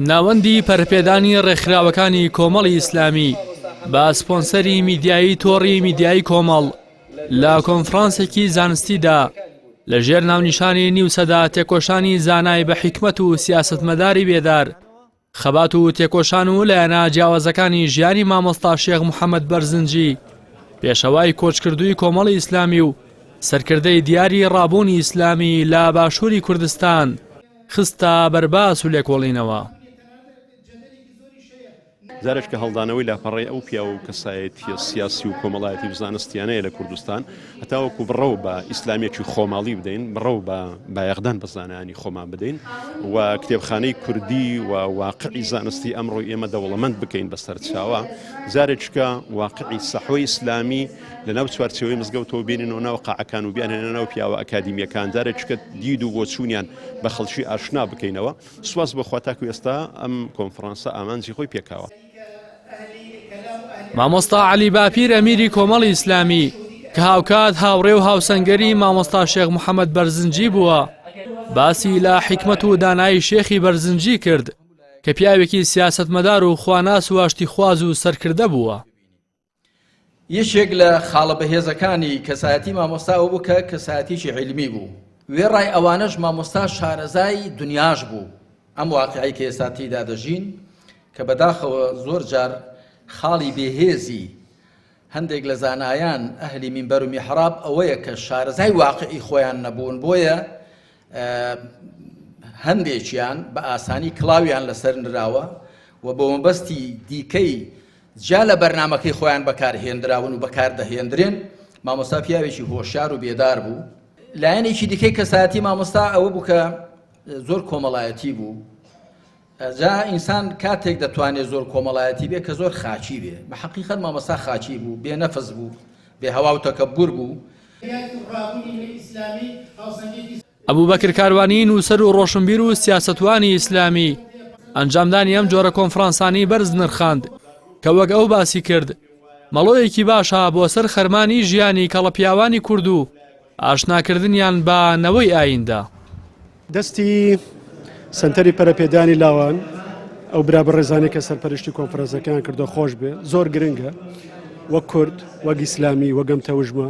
ناوەندی پەرپێدانی ڕێکخراوەکانی کۆمەڵی ئیسلامی بە سپۆنسەری میدیایی تۆڕی میدیایی کۆمەڵ لە کۆنفرانسێکی زانستیدا لەژێر ناونیشانی نیوسەدا تێکۆشانی زانای بە حیکمەت و سیاسەتمەداری بێدار خەبات و تێکۆشان و لایەنە جیاوازەکانی ژیانی مامۆستا شێخ محەممەد بەرزنجی پێشەوای کۆچکردووی کۆمەڵی ئیسلامی و سەرکردەی دیاری ڕابوونی ئیسلامی لە باشووری کوردستان خستە بەرباس و لێکۆڵینەوە. زارش کە هەڵدانەوەی لاپەڕێی ئەو پیا و کەسایەتی سیاسی و کۆمەڵایەتی بزانستیانەیە لە کوردستان هەتاوەکو بڕەو بە ئیسلامیەکی خۆماڵی بدەین بڕەو بە بایەغدان بە زانایانی خۆمان بدەین و کتێبخانەی کوردی و واقعی زانستی ئەمڕۆ ئێمە دەوڵەمەند بکەین بەسەر چاوە زارێککە واقعی سەحوەی ئیسلامی لەناو چوارچێوەی مزگەوتەوە بێنینەوە ناو قاعەکان و بیانێنە ناو پیاوە ئەکادیمیەکان زارێککە دید و بۆچوونیان بە خەڵکی ئاشنا بکەینەوە. سواس بەخوا تاکو ئێستا ئەم کۆنفرانسە ئامانجی خۆی پێکاوە. مامۆستا عەلی باپیر ئەمیری کۆمەڵی ئیسلامی کە هاوکات هاوڕێ و هاوسەنگەری مامۆستا شێخ محەممەد بەرزنجی بووە باسی لە حیکمەت و دانایی شێخی بەرزنجی کرد کە پیاوێکی سیاسەتمەدار و خواناس و ئاشتی خواز و سەرکردە بووە. یەکێک لە خاڵە بەهێزەکانی کەسایەتی مامۆستا ئەو بوو کە کەسایەتیشی عیلمی بوو وێڕای ئەوانەش مامۆستا شارەزای دنیاش بوو. ئەم واقعی کە ئێستا تێیدا دەژین کە بەداخەوە زۆر جار خاڵی بێهێزی هەندێک لە زانایان ئەهلی مینبەر و میحراب ئەوەیە کە شارەزای واقعی خۆیان نەبوون بۆیە هەندێکیان بە ئاسانی کڵاویان لەسەر نراوە و بە مەبەستی دیکەی جا لە بەرنامەکەی خۆیان بەکارهێنراون و بەکاردەهێنرێن. مامۆستا پیاوێکی هۆشیار و بێدار بوو. لایەنێکی دیکەی کەسایەتی مامۆستا ئەوە بوو کە زۆر کۆمەڵایەتی بوو. جا ئینسان کاتێک دەتوانێت زۆر کۆمەڵایەتی بێ کە زۆر خاچی بێ. بە حەقیقەت مامۆستا خاچی بوو، بێ نەفس بوو، بێ هەوا و تەکەببور بوو. ئەبوبەکر کاروانی نووسەر و ڕۆشنبیر و سیاسەتوانی ئیسلامی ئەنجامدانی ئەم جۆرە کۆنفرانسانی بەرز نرخاند کە وەک ئەو باسی کرد مەڵۆیەکی باشە بۆ سەر خەرمانی ژیانی کەڵەپیاوانی کورد و ئاشناکردنیان بە نەوەی ئاییندا. دەستی سنتەری پەرەپێدانی لاوان ئەو برابەڕێزانەی کە سەرپەرشتی کۆنفرانسەکان کردو خۆش بێ زۆر گرنگە وەک کورد وەک ئیسلامی وەگەم تەوژمە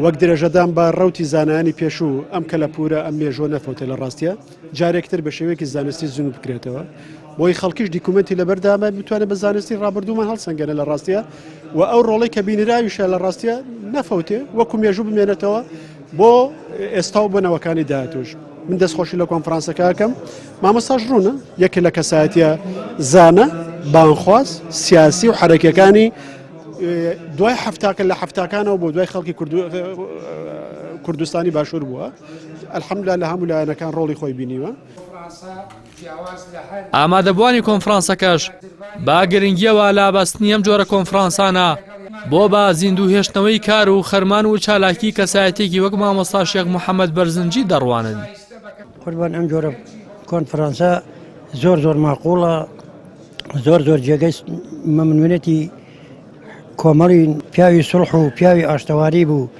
وەک درێژەدان بە ڕەوتی زانایانی پێشوو ئەم کەلەپورە ئەم مێژۆ نەفەوتە لە ڕاستیە جارێکتر بە شێوەیەکی زانستی زوون بکرێتەوە بۆی خەڵکیش دیکومنتی لەبەردامە بتوانێت بە زانستی ڕابردوومان هەڵسەنگەنە لە ڕاستیە و ئەو ڕۆڵی کە بینراویشە لە ڕاستیە نەفەوتێ وەکو مێژوو بمێنێتەوە بۆ ئێستا و بنەوەکانی داهاتوش. من دەستخۆشی لە کۆنفرانسەکەکەم مامۆستاش ڕوونە یەکێک لە کەسایەتیە زانە بانخواز سیاسی و حرەکەکانی دوای هەفتاکە لە هەفتاکانەوە بۆ دوای خەڵکی کوردستانی باشوور بووە. ئەلحەمدولیلا لە هەموو لایەنەکان ڕۆڵی خۆی بینیوە. ئامادەبوانی کۆنفرانسەکەش با گرنگیەوە لابەستنی ئەم جۆرە کۆنفرانسانە بۆ بە زیندوو هێشتنەوەی کار و خەرمان و چالاکی کەسایەتێکی وەک مامۆستا شێخ محەممەد بەرزنجی دەڕوانن. قوربان ئەم جۆرە کۆنفرانسە زۆر ماقوڵە زۆر جێگەی مەمنوونەتی کۆمەڵی پیاوی سڵح و پیاوی ئاشتەواری بوو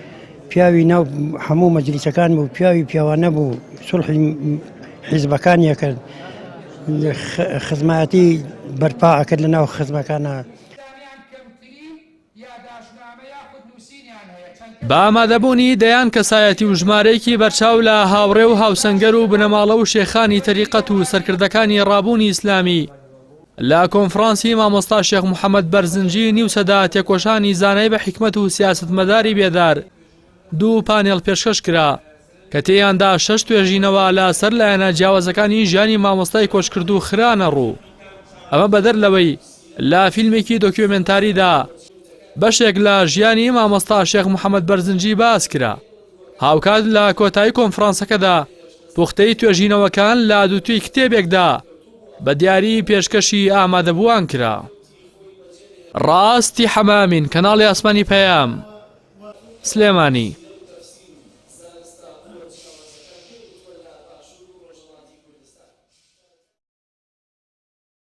پیاوی ناو هەموو مەجلیسەکان بوو پیاوی پیاوانە بوو سڵحی حیزبەکانیە کرد خزمەتی بەرپا ئەکرد لە ناو خزمەکانە. با ئامادەبوونی دەیان کەسایەتی و ژمارەیەکی بەرچاو لە هاوڕێ و هاوسەنگەر و بنەماڵە و شێخانی تەریقەت و سەرکردەکانی ڕابوونی ئیسلامی لە کۆنفرانسی مامۆستا شێخ محەممەد بەرزنجی نیوسەدا تێکۆشانی زانای بە حیکمەت و سیاسەتمەداری بێدار دوو پانێڵ پێشکەش کرا کە تێیاندا 6 توێژینەوە لە سەر لایەنە جیاوازەکانی ژیانی مامۆستای کۆچکرد و خرانە ڕوو. ئەمە بەدەر لەوەی لە فیلمێکی دۆکیۆمنتاریدا بەشێک لە ژیانی مامۆستا شێخ محەممەد بەرزنجی باس کرا. هاوکات لە کۆتایی کۆنفرانسەکەدا پوختەی توێژینەوەکان لە دووتوی کتێبێکدا بە دیاری پێشکەشی ئامادەبووان کرا. ڕاستی حەمامین کەناڵی ئاسمانی پەیام سلێمانی.